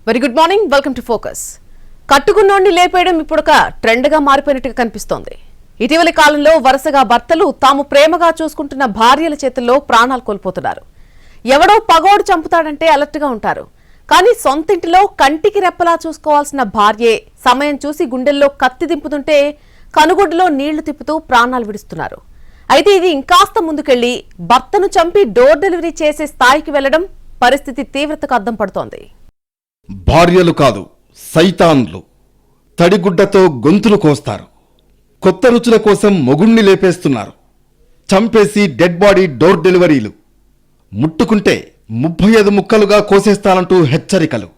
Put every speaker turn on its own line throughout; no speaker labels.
Very good morning, welcome to focus. కట్టుకున్నోడిని లేపేయడం ఇప్పుడొక ట్రెండ్గా మారిపోయినట్టుగా కనిపిస్తోంది. ఇటీవలి కాలంలో వరుసగా భర్తలు తాము ప్రేమగా చూసుకుంటున్న భార్యల చేతుల్లో ప్రాణాలు కోల్పోతున్నారు. ఎవడో పగోడు చంపుతాడంటే అలర్ట్గా ఉంటారు. కానీ సొంతింటిలో కంటికి రెప్పలా చూసుకోవాల్సిన భార్యే సమయం చూసి గుండెల్లో కత్తి దింపుతుంటే కనుగొడ్డులో నీళ్లు తిప్పుతూ ప్రాణాలు విడుస్తున్నారు. అయితే ఇది ఇంకాస్త ముందుకెళ్లి భర్తను చంపి డోర్ డెలివరీ చేసే స్థాయికి వెళ్లడం పరిస్థితి తీవ్రతకు అద్దం పడుతోంది.
భార్యలు కాదు, సైతాన్లు తడిగుడ్డతో గొంతులు కోస్తారు. కొత్త రుచుల కోసం మొగుణ్ణి లేపేస్తున్నారు. చంపేసి డెడ్ బాడీ డోర్ డెలివరీలు. ముట్టుకుంటే 35 ముక్కలుగా కోసేస్తానంటూ హెచ్చరికలు.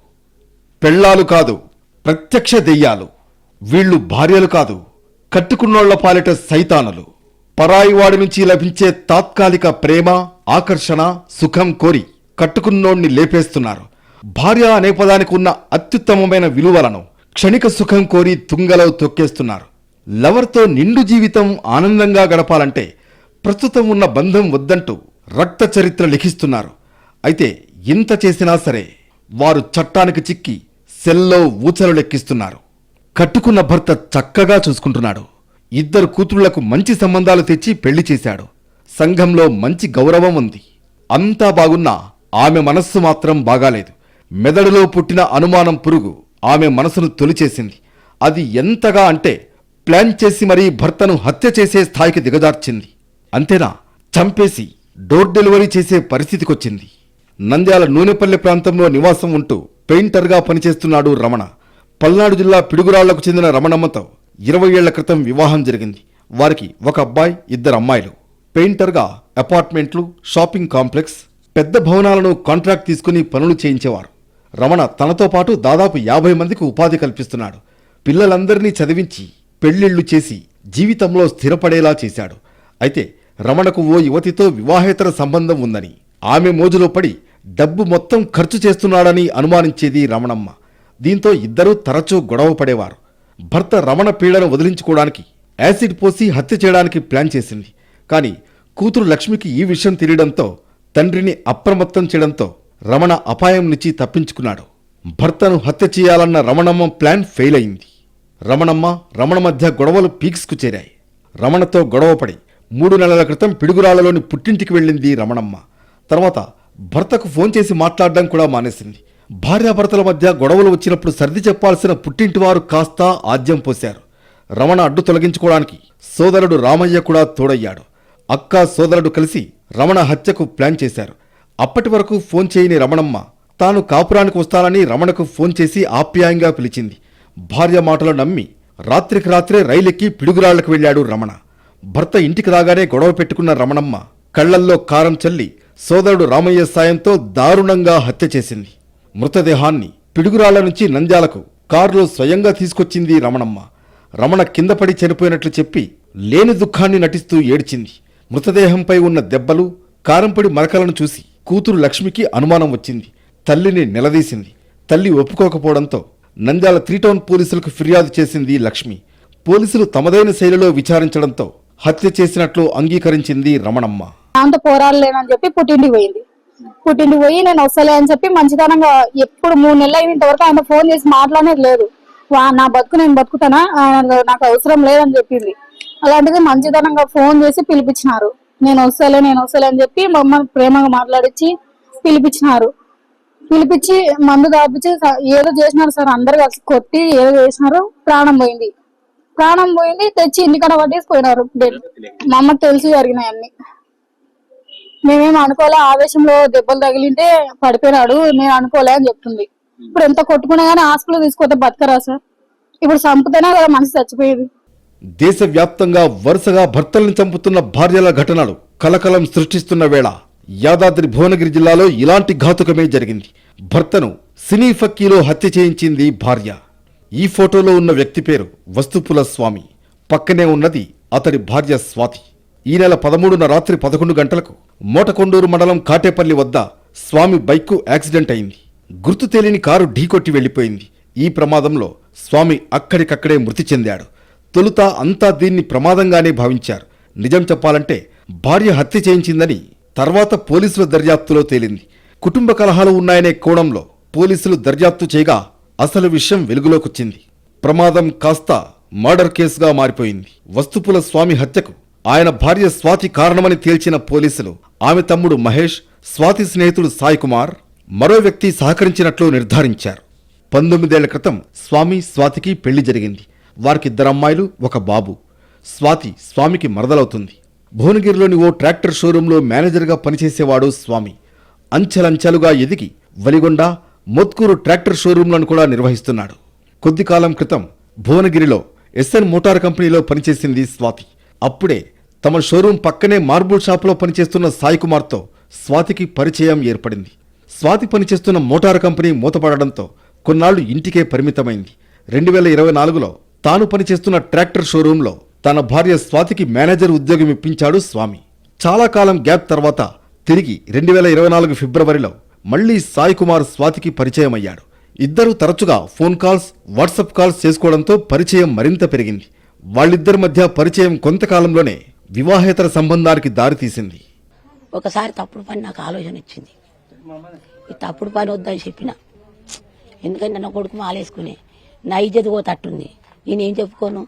పెళ్లాలు కాదు, ప్రత్యక్ష దెయ్యాలు. వీళ్లు భార్యలు కాదు, కట్టుకున్నోళ్ల పాలిట సైతానులు. పరాయివాడి నుంచి లభించే తాత్కాలిక ప్రేమ, ఆకర్షణ, సుఖం కోరి కట్టుకున్నోణ్ణి లేపేస్తున్నారు. భార్య అనే పదానికి ఉన్న అత్యుత్తమమైన విలువలను క్షణిక సుఖం కోరి తుంగలో తొక్కేస్తున్నారు. లవర్తో నిండు జీవితం ఆనందంగా గడపాలంటే ప్రస్తుతం ఉన్న బంధం వద్దంటూ రక్త చరిత్ర లిఖిస్తున్నారు. అయితే ఇంత చేసినా సరే వారు చట్టానికి చిక్కి సెల్లో ఊచలు లెక్కిస్తున్నారు. కట్టుకున్న భర్త చక్కగా చూసుకుంటున్నాడు. 2 కూతుళ్లకు మంచి సంబంధాలు తెచ్చి పెళ్లి చేశాడు. సంఘంలో మంచి గౌరవం ఉంది. అంతా బాగున్నా ఆమె మనస్సు మాత్రం బాగాలేదు. మెదడులో పుట్టిన అనుమానం పురుగు ఆమె మనసును తొలిచేసింది. అది ఎంతగా అంటే ప్లాన్ చేసి మరీ భర్తను హత్య చేసే స్థాయికి దిగజార్చింది. అంతేనా, చంపేసి డోర్ డెలివరీ చేసే పరిస్థితికొచ్చింది. నంద్యాల నూనెపల్లి ప్రాంతంలో నివాసం ఉంటూ పెయింటర్గా పనిచేస్తున్నాడు రమణ. పల్నాడు జిల్లా పిడుగురాళ్లకు చెందిన రమణమ్మతో 20 ఏళ్ల క్రితం వివాహం జరిగింది. వారికి 1 అబ్బాయి 2 అమ్మాయిలు. పెయింటర్గా అపార్ట్మెంట్లు, షాపింగ్ కాంప్లెక్స్, పెద్ద భవనాలను కాంట్రాక్ట్ తీసుకుని పనులు చేయించేవారు. రమణ తనతో పాటు దాదాపు 50 మందికి ఉపాధి కల్పిస్తున్నాడు. పిల్లలందరినీ చదివించి పెళ్లిళ్లు చేసి జీవితంలో స్థిరపడేలా చేశాడు. అయితే రమణకు ఓ యువతితో వివాహేతర సంబంధం ఉందని, ఆమె మోజులో పడి డబ్బు మొత్తం ఖర్చు చేస్తున్నాడని అనుమానించేది రమణమ్మ. దీంతో ఇద్దరూ తరచూ గొడవ పడేవారు. భర్త రమణ పీడను వదిలించుకోవడానికి యాసిడ్ పోసి హత్య చేయడానికి ప్లాన్ చేసింది. కానీ కూతురు లక్ష్మికి ఈ విషయం తెలియడంతో, తండ్రిని అప్రమత్తం చేయడంతో రమణ అపాయం నుంచి తప్పించుకున్నాడు. భర్తను హత్య చేయాలన్న రమణమ్మ ప్లాన్ ఫెయిల్ అయింది. రమణ మధ్య గొడవలు పీక్స్కు చేరాయి. రమణతో గొడవపడి 3 నెలల క్రితం పిడుగురాళ్లలోని పుట్టింటికి వెళ్ళింది రమణమ్మ. తర్వాత భర్తకు ఫోన్ చేసి మాట్లాడడం కూడా మానేసింది. భార్యాభర్తల మధ్య గొడవలు వచ్చినప్పుడు సర్ది చెప్పాల్సిన పుట్టింటివారు కాస్త ఆజ్యం పోశారు. రమణ అడ్డు తొలగించుకోవడానికి సోదరుడు రామయ్య కూడా తోడయ్యాడు. అక్క, సోదరుడు కలిసి రమణ హత్యకు ప్లాన్ చేశారు. అప్పటి వరకు ఫోన్ చేయని రమణమ్మ తాను కాపురానికి వస్తానని రమణకు ఫోన్ చేసి ఆప్యాయంగా పిలిచింది. భార్య మాటలు నమ్మి రాత్రికి రాత్రే రైలెక్కి పిడుగురాళ్లకు వెళ్ళాడు రమణ. భర్త ఇంటికి రాగానే గొడవ పెట్టుకున్న రమణమ్మ కళ్లల్లో కారం చల్లి సోదరుడు రామయ్య సాయంతో దారుణంగా హత్య చేసింది. మృతదేహాన్ని పిడుగురాళ్ల నుంచి నంద్యాలకు కారులో స్వయంగా తీసుకొచ్చింది రమణమ్మ. రమణ కిందపడి చనిపోయినట్లు చెప్పి లేని దుఃఖాన్ని నటిస్తూ ఏడ్చింది. మృతదేహంపై ఉన్న దెబ్బలు, కారంపొడి మరకలను చూసి కూతురు లక్ష్మికి అనుమానం వచ్చింది. తల్లిని నిలదీసింది. తల్లి ఒప్పుకోకపోవడంతో నంద్యాల 3 టౌన్ పోలీసులకు ఫిర్యాదు చేసింది లక్ష్మి. పోలీసులు తమదైన శైలిలో విచారించడంతో హత్య చేసినట్లు అంగీకరించింది రమణమ్మ.
దాంతో పోరాడలేనని చెప్పి పుట్టింటికి పోయి నేను వస్తలే అని చెప్పి మంచితనంగా ఎప్పుడు 3 నెలలు అయిన ఇంతవరకు ఆయన ఫోన్ చేసి మాట్లాడేది లేదు. నా బతుకు నేను బతుకుతానా, నాకు అవసరం లేదని చెప్పింది. అలాంటిది మంచితనంగా ఫోన్ చేసి పిలిపించినారు. నేను వస్తలే అని చెప్పి మమ్మల్ని ప్రేమగా మాట్లాడించి పిలిపించి మందు దాపించి ఏదో చేసినారు సార్. అందరు కలిసి కొట్టి ఏదో చేసినారు. ప్రాణం పోయింది. తెచ్చి ఇంటికడ పట్టేసిపోయినారు. మా అమ్మకి తెలిసి జరిగినాయన్ని. మేమేం అనుకోలే, ఆవేశంలో దెబ్బలు తగిలింటే పడిపోయినాడు, నేను అనుకోలే అని చెప్తుంది. ఇప్పుడు ఎంత కొట్టుకున్నా గానీ హాస్పిటల్ తీసుకొస్తే బతకరా సార్? ఇప్పుడు చంపుతేనే కదా మనిషి చచ్చిపోయేది.
దేశవ్యాప్తంగా వరుసగా భర్తలను చంపుతున్న భార్యల ఘటనలు కలకలం సృష్టిస్తున్న వేళ యాదాద్రి భువనగిరి జిల్లాలో ఇలాంటి ఘాతుకమే జరిగింది. భర్తను సినీ ఫక్కీలో హత్య చేయించింది భార్య. ఈ ఫోటోలో ఉన్న వ్యక్తి పేరు వస్తుపుల స్వామి. పక్కనే ఉన్నది అతడి భార్య స్వాతి. ఈ నెల 13న రాత్రి 11 గంటలకు మోటకొండూరు మండలం కాటేపల్లి వద్ద స్వామి బైక్కు యాక్సిడెంట్ అయింది. గుర్తు తెలియని కారు ఢీకొట్టి వెళ్లిపోయింది. ఈ ప్రమాదంలో స్వామి అక్కడికక్కడే మృతి చెందాడు. తొలుత అంతా దీన్ని ప్రమాదంగానే భావించారు. నిజం చెప్పాలంటే భార్య హత్య చేయించిందని తర్వాత పోలీసుల దర్యాప్తులో తేలింది. కుటుంబ కలహాలు ఉన్నాయనే కోణంలో పోలీసులు దర్యాప్తు చేయగా అసలు విషయం వెలుగులోకొచ్చింది. ప్రమాదం కాస్త మర్డర్ కేసుగా మారిపోయింది. వస్తుపుల స్వామి హత్యకు ఆయన భార్య స్వాతి కారణమని తేల్చిన పోలీసులు ఆమె తమ్ముడు మహేష్, స్వాతి స్నేహితుడు సాయి కుమార్, మరో వ్యక్తి సహకరించినట్లు నిర్ధారించారు. 19 ఏళ్ల క్రితం స్వాతికి పెళ్లి జరిగింది. వారికి 2 అమ్మాయిలు, 1 బాబు. స్వామికి మరదలవుతుంది. భువనగిరిలోని ఓ ట్రాక్టర్ షోరూంలో మేనేజర్గా పనిచేసేవాడు స్వామి. అంచెలంచెలుగా ఎదిగి వలిగొండ, మోత్కూరు ట్రాక్టర్ షోరూంలను కూడా నిర్వహిస్తున్నాడు. కొద్ది కాలం క్రితం భువనగిరిలో ఎస్ఎన్ మోటార్ కంపెనీలో పనిచేసింది స్వాతి. అప్పుడే తమ షోరూం పక్కనే మార్బుల్ షాపులో పనిచేస్తున్న సాయి కుమార్తో స్వాతికి పరిచయం ఏర్పడింది. స్వాతి పనిచేస్తున్న మోటార్ కంపెనీ మూతపడడంతో కొన్నాళ్లు ఇంటికే పరిమితమైంది. 2024లో తాను పనిచేస్తున్న ట్రాక్టర్ షోరూంలో తన భార్య స్వాతికి మేనేజర్ ఉద్యోగం ఇప్పించాడు స్వామి. చాలా కాలం గ్యాప్ తర్వాత తిరిగి 2024 ఫిబ్రవరిలో మళ్లీ సాయి కుమార్ స్వాతికి పరిచయం అయ్యాడు. ఇద్దరూ తరచుగా ఫోన్ కాల్స్, వాట్సాప్ కాల్స్ చేసుకోవడంతో పరిచయం మరింత పెరిగింది. వాళ్ళిద్దరి మధ్య పరిచయం కొంతకాలంలోనే వివాహేతర సంబంధానికి దారితీసింది.
ఒకసారి తప్పుడు పని నాకు ఆలోచన వచ్చింది. ఈ తప్పుడు పని వద్దని చెప్పిన, ఎందుకంటే నా కొడుకు మాలేసుకుని నా ఇజ్జత్ పోతట్టుంది. నేనేం చెప్పుకోను.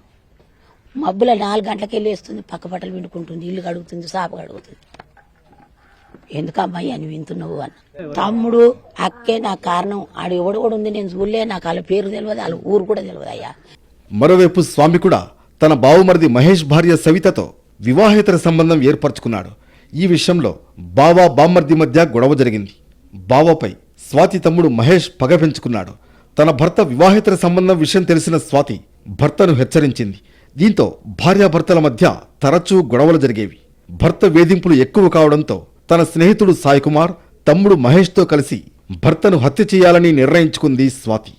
మబ్బుల 4 గంటలకు వెళ్ళేస్తుంది, పక్క బట్టలు విండుకుంటుంది, ఇల్లు కడుగుతుంది, సాప కడుగుతుంది. ఎందుకు అమ్మాయి అని వింటున్నావు అన్న. తమ్ముడు అక్కే నా కారణం. ఆడు ఎవడు కూడా ఉంది, నేను చూడలే. నాకు వాళ్ళ పేరు తెలియదు, వాళ్ళ ఊరు కూడా తెలియదు అయ్యా.
మరోవైపు స్వామి కూడా తన బావుమరిది మహేష్ భార్య సవితతో వివాహేతర సంబంధం ఏర్పరచుకున్నాడు. ఈ విషయంలో బావ బామ్మర్ది మధ్య గొడవ జరిగింది. బావపై స్వాతి తమ్ముడు మహేష్ పగ పెంచుకున్నాడు. తన భర్త వివాహేతర సంబంధం విషయం తెలిసిన స్వాతి భర్తను హెచ్చరించింది. దీంతో భార్యాభర్తల మధ్య తరచూ గొడవలు జరిగేవి. భర్త వేధింపులు ఎక్కువ కావడంతో తన స్నేహితుడు సాయి కుమార్, తమ్ముడు మహేష్తో కలిసి భర్తను హత్య చేయాలని నిర్ణయించుకుంది స్వాతి.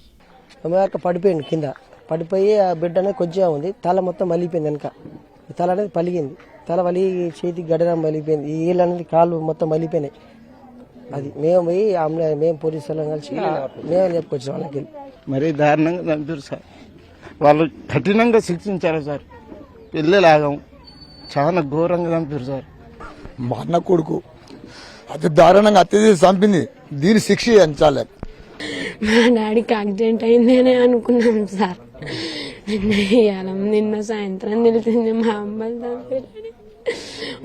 పడిపోయింది, కింద పడిపోయి ఆ బిడ్డ అనేది కొంచెం ఉంది, తల మొత్తం మలిగిపోయింది. వెనక తల అనేది పలిగింది, తల వలి చేతికి గడడం మలిగిపోయింది, ఈ ఏళ్ళు అనేది కాళ్ళు మొత్తం మలిగిపోయినాయి. అది మేము పోయి మేము పోలీసు వాళ్ళం కలిసి మేము చెప్పుకొచ్చాం వాళ్ళకి.
మరీ దారుణంగా చంపారు సార్. వాళ్ళు కఠినంగా శిక్షించారు సార్. పెళ్ళేలాగం చాలా ఘోరంగా చంపారు సార్.
మా అన్న కొడుకు అతి దారుణంగా అత్యధిక చంపింది, దీని శిక్ష ఎంచాలి.
మా డాడీకి యాక్సిడెంట్ అయిందేనే అనుకున్నాం సార్. నిన్న సాయంత్రం తెలిసింది మా అమ్మ చంపారని.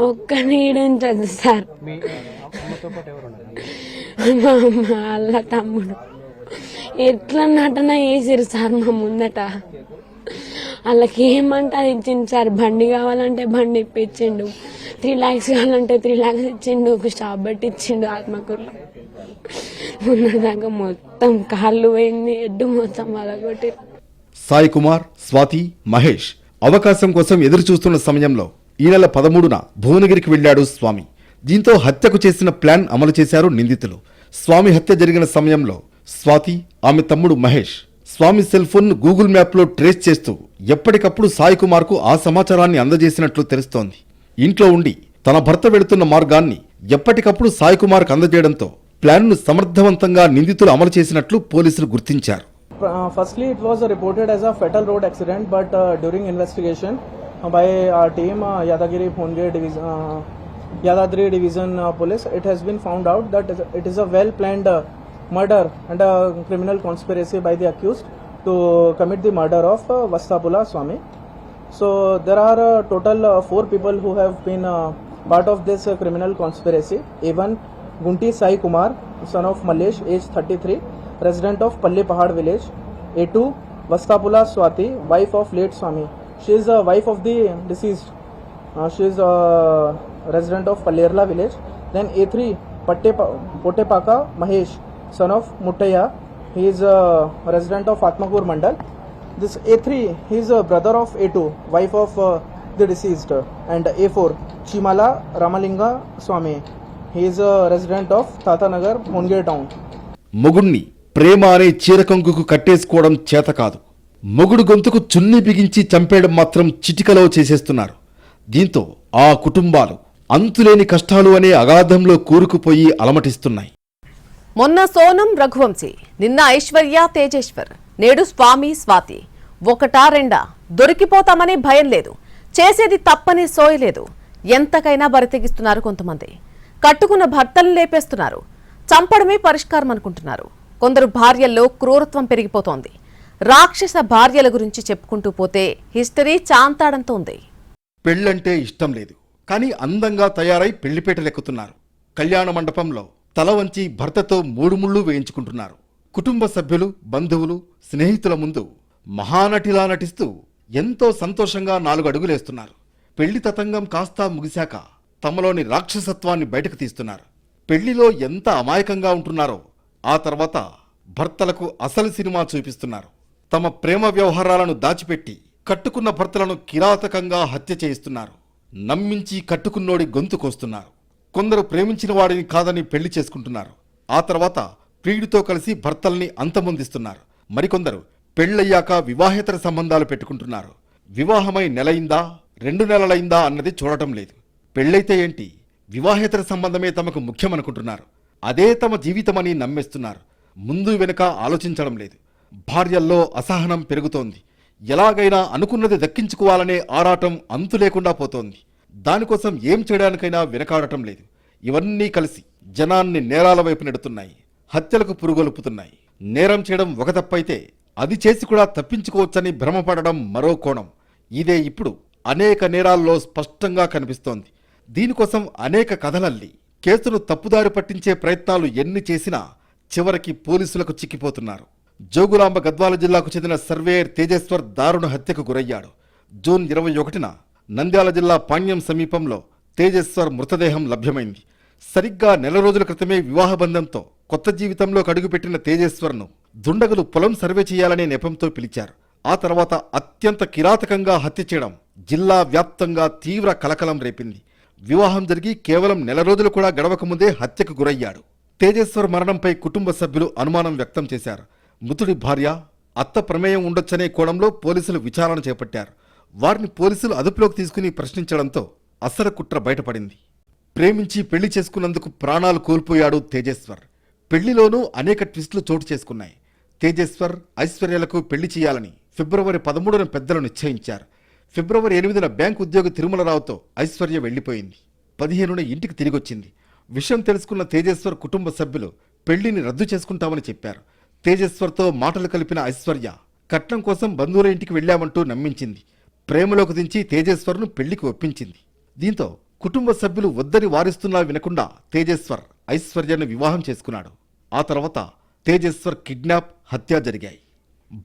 ఒక్క నీడించదు సార్. మా అమ్మ వాళ్ళ తమ్ముడు ఎట్లా నటన వేసిరు సార్ మా ముందట. వాళ్ళకి ఏమంటే అది ఇచ్చింది సార్. బండి కావాలంటే బండి ఇప్పించిండు, 3 lakhs కావాలంటే 3 lakhs ఇచ్చిండు, ఒక స్టాప్ బట్టి ఇచ్చిండు. ఆత్మకూరులో ఉన్నదాకా మొత్తం కాళ్ళు పోయింది, ఎడ్డు మొత్తం వలగొట్టి.
సాయి కుమార్, స్వాతి, మహేష్ అవకాశం కోసం ఎదురు చూస్తున్న సమయంలో ఈ నెల 13న భువనగిరికి వెళ్లాడు స్వామి. దీంతో హత్యకు చేసిన ప్లాన్ అమలు చేశారు నిందితులు. స్వామి హత్య జరిగిన సమయంలో స్వాతి, ఆమె తమ్ముడు మహేష్ స్వామి సెల్ ఫోన్ గూగుల్ మ్యాప్లో ట్రేస్ చేస్తూ ఎప్పటికప్పుడు సాయి కుమార్కు ఆ సమాచారాన్ని అందజేసినట్లు తెలుస్తోంది. ఇంట్లో ఉండి తన భర్త వెళుతున్న మార్గాన్ని ఎప్పటికప్పుడు సాయి కుమార్కు అందజేయడంతో ప్లాన్ను సమర్థవంతంగా నిందితులు అమలు చేసినట్లు పోలీసులు గుర్తించారు.
Firstly, it was reported as a fatal road accident, but during investigation by our team, Yadadri Division Police, it has been found out that it is a well-planned murder and a criminal conspiracy by the accused to commit the murder of Vastapula Swami. So there are total 4 people who have been part of this criminal conspiracy. A1 Gunti Sai Kumar, son of Malesh, age 33, resident of Palli Pahad village. A2 Vastapula Swati, wife of late Swami. She is a wife of the deceased. She is a resident of Pallerla village. Then A3 Potepaka Mahesh, son of Muttaya. He is a resident of Atmakur Mandal. This A3, he is a brother of A2, wife of the deceased. And A4 Chimala Ramalinga Swami. He is a resident of Tatanagar, Bhongir town.
మొగుణ్ణి ప్రేమ అనే చీరకంగుకు కట్టేసుకోవడం చేత కాదు. మొగుడు గొంతుకు చున్ని బిగించి చంపేయడం మాత్రం చిటికలో చేసేస్తున్నారు. దీంతో ఆ కుటుంబాలు అంతులేని కష్టాలు అనే అగాధంలో కూరుకుపోయి అలమటిస్తున్నాయి.
మొన్న సోనం రఘువంశీ, నిన్న ఐశ్వర్య తేజేశ్వర్, నేడు స్వామి స్వాతి. 1-2 దొరికిపోతామని భయం లేదు, చేసేది తప్పని సోయలేదు. ఎంతకైనా బరితెగిస్తున్నారు కొంతమంది. కట్టుకున్న భర్తలు లేపేస్తున్నారు, చంపడమే పరిష్కారం అనుకుంటున్నారు. కొందరు భార్యల్లో క్రూరత్వం పెరిగిపోతోంది. రాక్షస భార్యల గురించి చెప్పుకుంటూ పోతే హిస్టరీ చాంతాడంతో ఉంది.
పెళ్ళంటే ఇష్టం లేదు, కానీ అందంగా తయారై పెళ్లిపేటలెక్కుతున్నారు. కళ్యాణ మండపంలో తల వంచి భర్తతో 3 ముళ్ళు వేయించుకుంటున్నారు. కుటుంబ సభ్యులు, బంధువులు, స్నేహితుల ముందు మహానటిలా నటిస్తూ ఎంతో సంతోషంగా 4 అడుగులేస్తున్నారు. పెళ్లి తతంగం కాస్తా ముగిశాక తమలోని రాక్షసత్వాన్ని బయటకు తీస్తున్నారు. పెళ్లిలో ఎంత అమాయకంగా ఉంటున్నారో ఆ తర్వాత భర్తలకు అసలు సినిమా చూపిస్తున్నారు. తమ ప్రేమ వ్యవహారాలను దాచిపెట్టి కట్టుకున్న భర్తలను కిరాతకంగా హత్య చేయిస్తున్నారు. నమ్మించి కట్టుకున్నోడి గొంతు కోస్తున్నారు. కొందరు ప్రేమించిన వాడిని కాదని పెళ్లి చేసుకుంటున్నారు. ఆ తర్వాత ప్రియుడితో కలిసి భర్తల్ని అంతమొందిస్తున్నారు. మరికొందరు పెళ్లయ్యాక వివాహేతర సంబంధాలు పెట్టుకుంటున్నారు. వివాహమై నెలయిందా 2 నెలలైందా అన్నది చూడటం లేదు. పెళ్ళైతే ఏంటి, వివాహేతర సంబంధమే తమకు ముఖ్యమనుకుంటున్నారు. అదే తమ జీవితమని నమ్మేస్తున్నారు. ముందు వెనుక ఆలోచించడం లేదు. భార్యల్లో అసహనం పెరుగుతోంది. ఎలాగైనా అనుకున్నది దక్కించుకోవాలనే ఆరాటం అంతు లేకుండా పోతోంది. దానికోసం ఏం చేయడానికైనా వెనకాడటం లేదు. ఇవన్నీ కలిసి జనాన్ని నేరాల వైపు నెడుతున్నాయి. హత్యలకు పురుగొలుపుతున్నాయి. నేరం చేయడం ఒక తప్పైతే అది చేసి కూడా తప్పించుకోవచ్చని భ్రమపడడం మరో కోణం. ఇదే ఇప్పుడు అనేక నేరాల్లో స్పష్టంగా కనిపిస్తోంది. దీనికోసం అనేక కథలల్లి కేసును తప్పుదారి పట్టించే ప్రయత్నాలు ఎన్ని చేసినా చివరికి పోలీసులకు చిక్కిపోతున్నారు. జోగులాంబ గద్వాల జిల్లాకు చెందిన సర్వేయర్ తేజేశ్వర్ దారుణ హత్యకు గురయ్యాడు. జూన్ 21న నంద్యాల జిల్లా పాణ్యం సమీపంలో తేజేశ్వర్ మృతదేహం లభ్యమైంది. సరిగ్గా నెల రోజుల క్రితమే వివాహబంధంతో కొత్త జీవితంలో అడుగుపెట్టిన తేజేశ్వర్ను దుండగులు పొలం సర్వే చేయాలనే నెపంతో పిలిచారు. ఆ తర్వాత అత్యంత కిరాతకంగా హత్య చేయడం జిల్లా వ్యాప్తంగా తీవ్ర కలకలం రేపింది. వివాహం జరిగి కేవలం నెల రోజులు కూడా గడవకముందే హత్యకు గురయ్యాడు. తేజేశ్వర్ మరణంపై కుటుంబ సభ్యులు అనుమానం వ్యక్తం చేశారు. మృతుడి భార్య, అత్త ప్రమేయం ఉండొచ్చనే కోణంలో పోలీసులు విచారణ చేపట్టారు. వారిని పోలీసులు అదుపులోకి తీసుకుని ప్రశ్నించడంతో అసలు కుట్ర బయటపడింది. ప్రేమించి పెళ్లి చేసుకున్నందుకు ప్రాణాలు కోల్పోయాడు తేజేశ్వర్. పెళ్లిలోనూ అనేక ట్విస్టులు చోటు చేసుకున్నాయి. తేజేశ్వర్, ఐశ్వర్యలకు పెళ్లి చేయాలని ఫిబ్రవరి 13న పెద్దలు నిశ్చయించారు. ఫిబ్రవరి 8న బ్యాంకు ఉద్యోగి తిరుమలరావుతో ఐశ్వర్య వెళ్లిపోయింది. 15న ఇంటికి తిరిగొచ్చింది. విషయం తెలుసుకున్న తేజేశ్వర్ కుటుంబ సభ్యులు పెళ్లిని రద్దు చేసుకుంటామని చెప్పారు. తేజేశ్వర్తో మాటలు కలిపిన ఐశ్వర్య కట్నం కోసం బంధువుల ఇంటికి వెళ్లామంటూ నమ్మించింది. ప్రేమలోకి దించి తేజేశ్వర్ను పెళ్లికి ఒప్పించింది. దీంతో కుటుంబ సభ్యులు వద్దని వారిస్తున్నా వినకుండా తేజేశ్వర్ ఐశ్వర్యను వివాహం చేసుకున్నాడు. ఆ తర్వాత తేజేశ్వర్ కిడ్నాప్, హత్య జరిగాయి.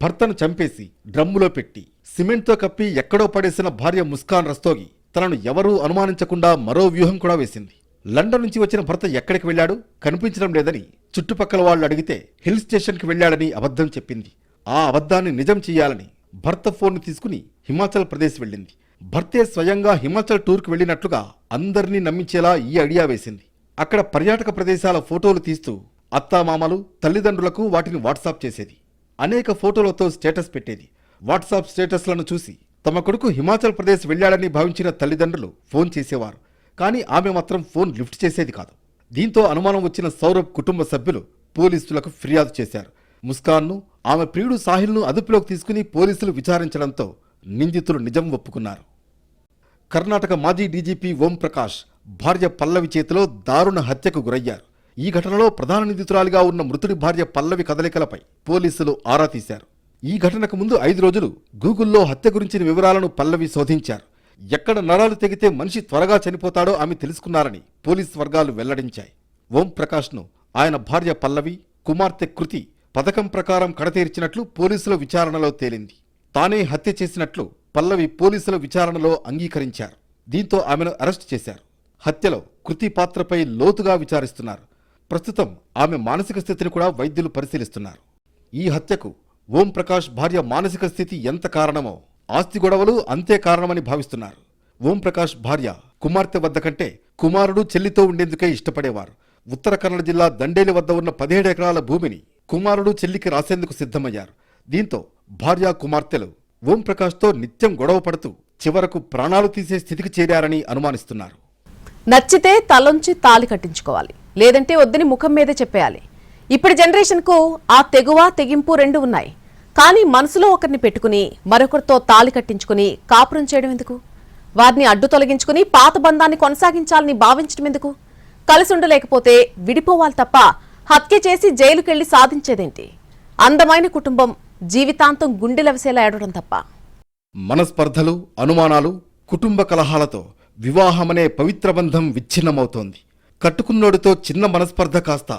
భర్తను చంపేసి డ్రమ్ములో పెట్టి సిమెంట్తో కప్పి ఎక్కడో పడేసిన భార్య ముస్కాన్ రస్తోగి తనను ఎవరూ అనుమానించకుండా మరో వ్యూహం కూడా వేసింది. లండన్ నుంచి వచ్చిన భర్త ఎక్కడికి వెళ్లాడు, కనిపించడం లేదని చుట్టుపక్కల వాళ్ళు అడిగితే హిల్ స్టేషన్కి వెళ్లాడని అబద్ధం చెప్పింది. ఆ అబద్ధాన్ని నిజం చేయాలని భర్త ఫోన్ తీసుకుని హిమాచల్ ప్రదేశ్ వెళ్ళింది. భర్తే స్వయంగా హిమాచల్ టూర్కి వెళ్లినట్లుగా అందరినీ నమ్మించేలా ఈ ఐడియా వేసింది. అక్కడ పర్యాటక ప్రదేశాల ఫోటోలు తీస్తూ అత్తామామలు, తల్లిదండ్రులకు వాటిని వాట్సాప్ చేసేది. అనేక ఫోటోలతో స్టేటస్ పెట్టేది. వాట్సాప్ స్టేటస్లను చూసి తమ కొడుకు హిమాచల్ ప్రదేశ్ వెళ్లాడని భావించిన తల్లిదండ్రులు ఫోన్ చేసేవారు. కానీ ఆమె మాత్రం ఫోన్ లిఫ్ట్ చేసేది కాదు. దీంతో అనుమానం వచ్చిన సౌరభ్ కుటుంబ సభ్యులు పోలీసులకు ఫిర్యాదు చేశారు. ముస్కాన్ను, ఆమె ప్రియుడు సాహిల్ను అదుపులోకి తీసుకుని పోలీసులు విచారించడంతో నిందితులు నిజం ఒప్పుకున్నారు. కర్ణాటక మాజీ డీజీపీ ఓం ప్రకాష్ భార్య పల్లవి చేతిలో దారుణ హత్యకు గురయ్యారు. ఈ ఘటనలో ప్రధాన నిందితురాలిగా ఉన్న మృతుడి భార్య పల్లవి కదలికలపై పోలీసులు ఆరా తీశారు. ఈ ఘటనకు ముందు 5 రోజులు గూగుల్లో హత్య గురించిన వివరాలను పల్లవి శోధించారు. ఎక్కడ నరాలు తెగితే మనిషి త్వరగా చనిపోతాడో ఆమె తెలుసుకున్నారని పోలీస్ వర్గాలు వెల్లడించాయి. ఓం ప్రకాష్ను ఆయన భార్య పల్లవి, కుమార్తె కృతి పథకం ప్రకారం కడతీర్చినట్లు పోలీసుల విచారణలో తేలింది. తానే హత్య చేసినట్లు పల్లవి పోలీసుల విచారణలో అంగీకరించారు. దీంతో ఆమెను అరెస్టు చేశారు. హత్యలో కృతి పాత్రపై లోతుగా విచారిస్తున్నారు. ప్రస్తుతం ఆమె మానసిక స్థితిని కూడా వైద్యులు పరిశీలిస్తున్నారు. ఈ హత్యకు ఓం ప్రకాష్ భార్య మానసిక స్థితి ఎంత కారణమో ఆస్తి గొడవలు అంతే కారణమని భావిస్తున్నారు. ఓం ప్రకాష్ భార్య కుమార్తె వద్ద కంటే కుమారుడు చెల్లితో ఉండేందుకే ఇష్టపడేవారు. ఉత్తర కన్నడ జిల్లా దండేలి వద్ద ఉన్న 17 ఎకరాల భూమిని కుమారుడు చెల్లికి రాసేందుకు సిద్ధమయ్యారు. దీంతో భార్య కుమార్తెలు ఓం ప్రకాష్తో నిత్యం గొడవ పడుతూ చివరకు ప్రాణాలు తీసే స్థితికి చేరారని అనుమానిస్తున్నారు.
నచ్చితే తలొంచి తాలి కట్టించుకోవాలి, లేదంటే వద్దని ముఖం మీదే చెప్పేయాలి. ఇప్పటి జనరేషన్కు ఆ తెగువ, తెగింపు 2 ఉన్నాయి. కానీ మనసులో ఒకరిని పెట్టుకుని మరొకరితో తాలి కట్టించుకుని కాపురం చేయడం ఎందుకు? వారిని అడ్డు తొలగించుకుని పాత బంధాన్ని కొనసాగించాలని భావించడం ఎందుకు? కలిసి ఉండలేకపోతే విడిపోవాలి తప్ప హత్య చేసి జైలుకెళ్లి సాధించేదేంటి? అందమైన కుటుంబం జీవితాంతం గుండెలవిసేలా ఏడవడం తప్ప.
మనస్పర్ధలు, అనుమానాలు, కుటుంబ కలహాలతో వివాహమనే పవిత్ర బంధం విచ్ఛిన్నమవుతోంది. కట్టుకున్నోడితో చిన్న మనస్పర్ధ కాస్త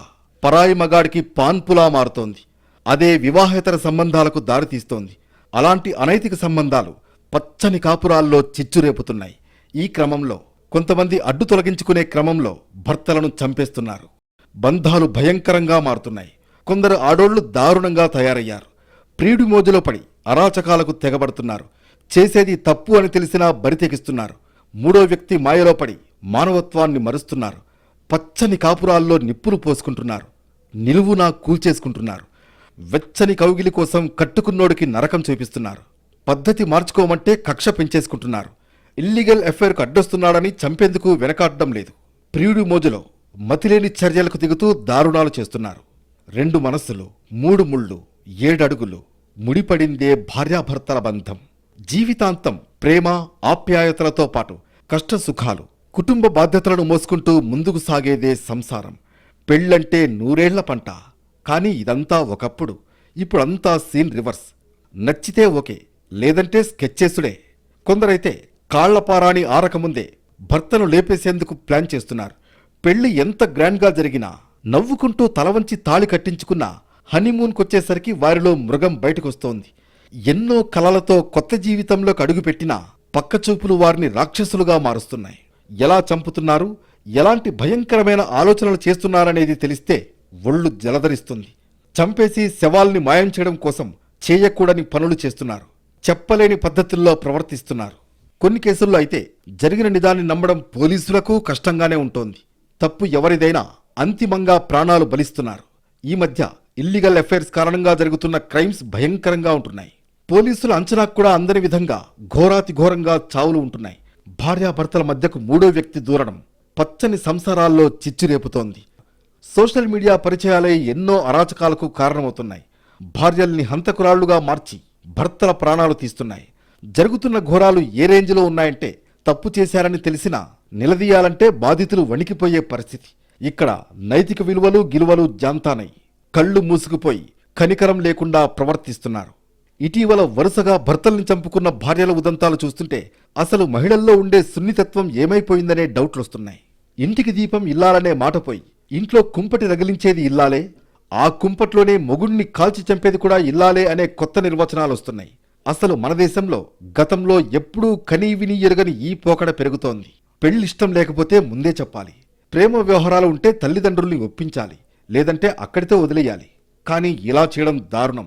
పరాయి మగాడికి పాన్పులా మారుతోంది. అదే వివాహేతర సంబంధాలకు దారితీస్తోంది. అలాంటి అనైతిక సంబంధాలు పచ్చని కాపురాల్లో చిచ్చురేపుతున్నాయి. ఈ క్రమంలో కొంతమంది అడ్డు తొలగించుకునే క్రమంలో భర్తలను చంపేస్తున్నారు. బంధాలు భయంకరంగా మారుతున్నాయి. కొందరు ఆడోళ్లు దారుణంగా తయారయ్యారు. ప్రియుడి మోజులో పడి అరాచకాలకు తెగబడుతున్నారు. చేసేది తప్పు అని తెలిసినా బరితెగిస్తున్నారు. మూడో వ్యక్తి మాయలో పడి మానవత్వాన్ని మరుస్తున్నారు. పచ్చని కాపురాల్లో నిప్పులు పోసుకుంటున్నారు. నిలువునా కూల్చేసుకుంటున్నారు. వెచ్చని కౌగిలి కోసం కట్టుకున్నోడికి నరకం చూపిస్తున్నారు. పద్ధతి మార్చుకోమంటే కక్ష పెంచేసుకుంటున్నారు. ఇల్లీగల్ అఫైర్కు అడ్డొస్తున్నాడని చంపేందుకు వెనకాడడం లేదు. ప్రియుడి మోజులో మతిలేని చర్యలకు దిగుతూ దారుణాలు చేస్తున్నారు. 2 మనస్సులు, 3 ముళ్ళు, 7 అడుగులు ముడిపడిందే భార్యాభర్తల బంధం. జీవితాంతం ప్రేమ, ఆప్యాయతలతో పాటు కష్ట సుఖాలు, కుటుంబ బాధ్యతలను మోసుకుంటూ ముందుకు సాగేదే సంసారం. పెళ్ళంటే 100 ఏళ్ల పంట. కానీ ఇదంతా ఒకప్పుడు. ఇప్పుడంతా సీన్ రివర్స్. నచ్చితే ఓకే, లేదంటే స్కెచ్చేసుడే. కొందరైతే కాళ్లపారాణి ఆరకముందే భర్తను లేపేసేందుకు ప్లాన్ చేస్తున్నారు. పెళ్లి ఎంత గ్రాండ్గా జరిగినా నవ్వుకుంటూ తలవంచి తాళి కట్టించుకున్న హనీమూన్కొచ్చేసరికి వారిలో మృగం బయటకొస్తోంది. ఎన్నో కలలతో కొత్త జీవితంలోకి అడుగుపెట్టినా పక్కచూపులు వారిని రాక్షసులుగా మారుస్తున్నాయి. ఎలా చంపుతున్నారు, ఎలాంటి భయంకరమైన ఆలోచనలు చేస్తున్నారనేది తెలిస్తే ఒళ్ళు జలధరిస్తుంది. చంపేసి శవాల్ని మాయం చేయడం కోసం చేయకూడని పనులు చేస్తున్నారు. చెప్పలేని పద్ధతుల్లో ప్రవర్తిస్తున్నారు. కొన్ని కేసుల్లో అయితే జరిగిన నిజాన్ని నమ్మడం పోలీసులకు కష్టంగానే ఉంటోంది. తప్పు ఎవరిదైనా అంతిమంగా ప్రాణాలు బలిస్తున్నారు. ఈ మధ్య ఇల్లీగల్ అఫైర్స్ కారణంగా జరుగుతున్న క్రైమ్స్ భయంకరంగా ఉంటున్నాయి. పోలీసుల అంచనాకు కూడా అందని విధంగా ఘోరాతి ఘోరంగా చావులు ఉంటున్నాయి. భార్యాభర్తల మధ్యకు మూడో వ్యక్తి దూరడం పచ్చని సంసారాల్లో చిచ్చురేపుతోంది. సోషల్ మీడియా పరిచయాలే ఎన్నో అరాచకాలకు కారణమవుతున్నాయి. భార్యల్ని హంతకురాళ్లుగా మార్చి భర్తల ప్రాణాలు తీస్తున్నాయి. జరుగుతున్న ఘోరాలు ఏ రేంజ్లో ఉన్నాయంటే తప్పు చేశారని తెలిసినా నిలదీయాలంటే బాధితులు వణికిపోయే పరిస్థితి. ఇక్కడ నైతిక విలువలు గిలువలు జాంతానై కళ్ళు మూసుకుపోయి కనికరం లేకుండా ప్రవర్తిస్తున్నారు. ఇటీవల వరుసగా భర్తల్ని చంపుకున్న భార్యల ఉదంతాలు చూస్తుంటే అసలు మహిళల్లో ఉండే సున్నితత్వం ఏమైపోయిందనే డౌట్లొస్తున్నాయి. ఇంటికి దీపం ఇల్లాలనే మాట పోయి ఇంట్లో కుంపటి రగిలించేది ఇల్లాలే, ఆ కుంపట్లోనే మొగుణ్ణి కాల్చి చంపేది కూడా ఇల్లాలే అనే కొత్త నిర్వచనాలు వస్తున్నాయి. అసలు మన దేశంలో గతంలో ఎప్పుడూ కనీవిని ఎరుగని ఈ పోకడ పెరుగుతోంది. పెళ్ళిష్టం లేకపోతే ముందే చెప్పాలి. ప్రేమ వ్యవహారాలు ఉంటే తల్లిదండ్రుల్ని ఒప్పించాలి, లేదంటే అక్కడితో వదిలేయాలి. కానీ ఇలా చేయడం దారుణం.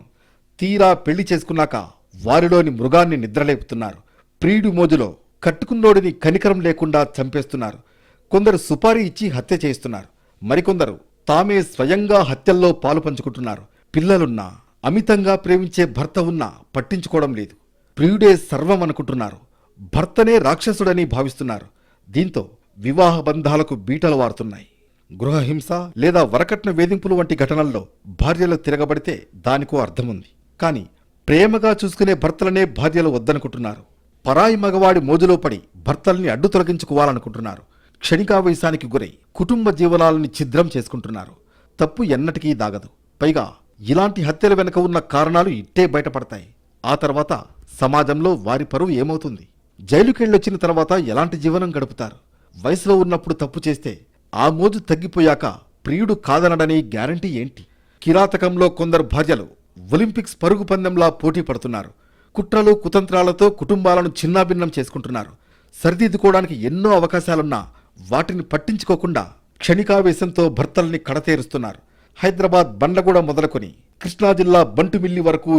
తీరా పెళ్లి చేసుకున్నాక వారిలోని మృగాన్ని నిద్రలేపుతున్నారు. ప్రియుడి మోజులో కట్టుకున్నోడిని కనికరం లేకుండా చంపేస్తున్నారు. కొందరు సుపారీ ఇచ్చి హత్య చేయిస్తున్నారు. మరికొందరు తామే స్వయంగా హత్యల్లో పాలు పంచుకుంటున్నారు. పిల్లలున్నా, అమితంగా ప్రేమించే భర్త ఉన్నా పట్టించుకోవడం లేదు. ప్రియుడే సర్వం అనుకుంటున్నారు. భర్తనే రాక్షసుడని భావిస్తున్నారు. దీంతో వివాహ బంధాలకు బీటలు వారుతున్నాయి. గృహహింస లేదా వరకట్న వేధింపులు వంటి ఘటనల్లో భార్యలు తిరగబడితే దానికో అర్థముంది. కానీ ప్రేమగా చూసుకునే భర్తలనే భార్యలు వద్దనుకుంటున్నారు. పరాయి మగవాడి మోజులో పడి భర్తల్ని అడ్డు తొలగించుకోవాలనుకుంటున్నారు. క్షణికావేశానికి గురై కుటుంబ జీవనాలని ఛిద్రం చేసుకుంటున్నారు. తప్పు ఎన్నటికీ దాగదు. పైగా ఇలాంటి హత్యల వెనుక ఉన్న కారణాలు ఇట్టే బయటపడతాయి. ఆ తర్వాత సమాజంలో వారి పరువు ఏమవుతుంది? జైలుకెళ్ళొచ్చిన తర్వాత ఎలాంటి జీవనం గడుపుతారు? వయసులో ఉన్నప్పుడు తప్పు చేస్తే ఆ మోజు తగ్గిపోయాక ప్రియుడు కాదనడని గ్యారంటీ ఏంటి? కిరాతకంలో కొందరు భార్యలు ఒలింపిక్స్ పరుగు పందెంలా పోటీ పడుతున్నారు. కుట్రలు కుతంత్రాలతో కుటుంబాలను చిన్నాభిన్నం చేసుకుంటున్నారు. సరిదిద్దుకోవడానికి ఎన్నో అవకాశాలున్నా వాటిని పట్టించుకోకుండా క్షణికావేశంతో భర్తల్ని కడతేరుస్తున్నారు. హైదరాబాద్ బండ్లగూడ మొదలుకొని కృష్ణా జిల్లా బంటుమిల్లి వరకు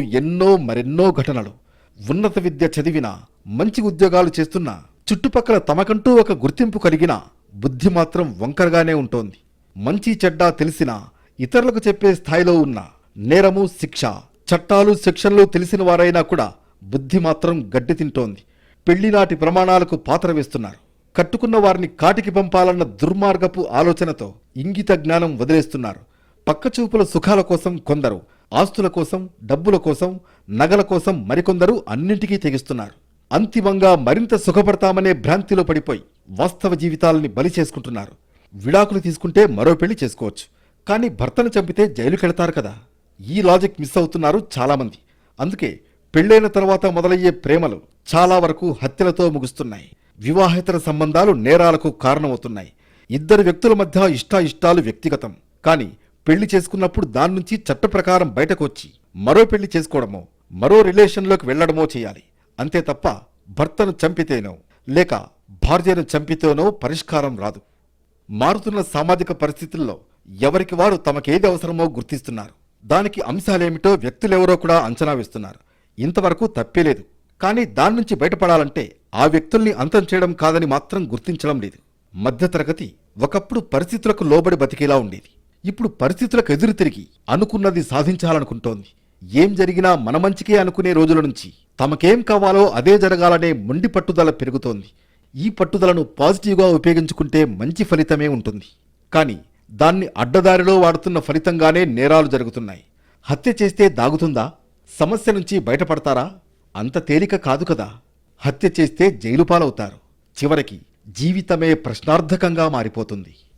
మరెన్నో ఘటనలు. ఉన్నత విద్య చదివినా, మంచి ఉద్యోగాలు చేస్తున్నా, చుట్టుపక్కల తమకంటూ ఒక గుర్తింపు కలిగినా బుద్ధి మాత్రం వంకరగానే ఉంటోంది. మంచి చెడ్డా తెలిసినా ఇతరులకు చెప్పే స్థాయిలో ఉన్న నేరము శిక్ష, చట్టాలు శిక్షణలు తెలిసిన వారైనా కూడా బుద్ధి మాత్రం గడ్డి తింటోంది. పెళ్లినాటి ప్రమాణాలకు పాత్ర వేస్తున్నారు. కట్టుకున్న వారిని కాటికి పంపాలన్న దుర్మార్గపు ఆలోచనతో ఇంగిత జ్ఞానం వదిలేస్తున్నారు. పక్కచూపుల సుఖాల కోసం కొందరు, ఆస్తుల కోసం, డబ్బుల కోసం, నగల కోసం మరికొందరు అన్నింటికీ తెగిస్తున్నారు. అంతిమంగా మరింత సుఖపడతామనే భ్రాంతిలో పడిపోయి వాస్తవ జీవితాలని బలి చేసుకుంటున్నారు. విడాకులు తీసుకుంటే మరో పెళ్లి చేసుకోవచ్చు, కానీ భర్తను చంపితే జైలుకెళ్తారు కదా. ఈ లాజిక్ మిస్ అవుతున్నారు చాలామంది. అందుకే పెళ్ళైన తర్వాత మొదలయ్యే ప్రేమలు చాలా వరకు హత్యలతో ముగుస్తున్నాయి. వివాహేతర సంబంధాలు నేరాలకు కారణమవుతున్నాయి. ఇద్దరు వ్యక్తుల మధ్య ఇష్టాయిష్టాలు వ్యక్తిగతం. కానీ పెళ్లి చేసుకున్నప్పుడు దాని నుంచి చట్ట ప్రకారం బయటకు వచ్చి మరో పెళ్లి చేసుకోవడమో మరో రిలేషన్లోకి వెళ్లడమో చేయాలి. అంతే తప్ప భర్తను చంపితేనో లేక భార్యను చంపితేనో పరిష్కారం రాదు. మారుతున్న సామాజిక పరిస్థితుల్లో ఎవరికి వారు తమకేది అవసరమో గుర్తిస్తున్నారు. దానికి అంశాలేమిటో వ్యక్తులెవరో కూడా అంచనా వేస్తున్నారు. ఇంతవరకు తప్పేలేదు. కానీ దాని నుంచి బయటపడాలంటే ఆ వ్యక్తుల్ని అంతం చేయడం కాదని మాత్రం గుర్తించడం లేదు. మధ్యతరగతి ఒకప్పుడు పరిస్థితులకు లోబడి బతికేలా ఉండేది. ఇప్పుడు పరిస్థితులకు ఎదురు తిరిగి అనుకున్నది సాధించాలనుకుంటోంది. ఏం జరిగినా మన మంచికే అనుకునే రోజుల నుంచి తమకేం కావాలో అదే జరగాలనే మొండి పట్టుదల పెరుగుతోంది. ఈ పట్టుదలను పాజిటివ్గా ఉపయోగించుకుంటే మంచి ఫలితమే ఉంటుంది. కానీ దాన్ని అడ్డదారిలో వాడుతున్న ఫలితంగానే నేరాలు జరుగుతున్నాయి. హత్య చేస్తే దాగుతుందా? సమస్య నుంచి బయటపడతారా? అంత తేలిక కాదు కదా. హత్య చేస్తే జైలు పాలవుతారు. చివరికి జీవితమే ప్రశ్నార్థకంగా మారిపోతుంది.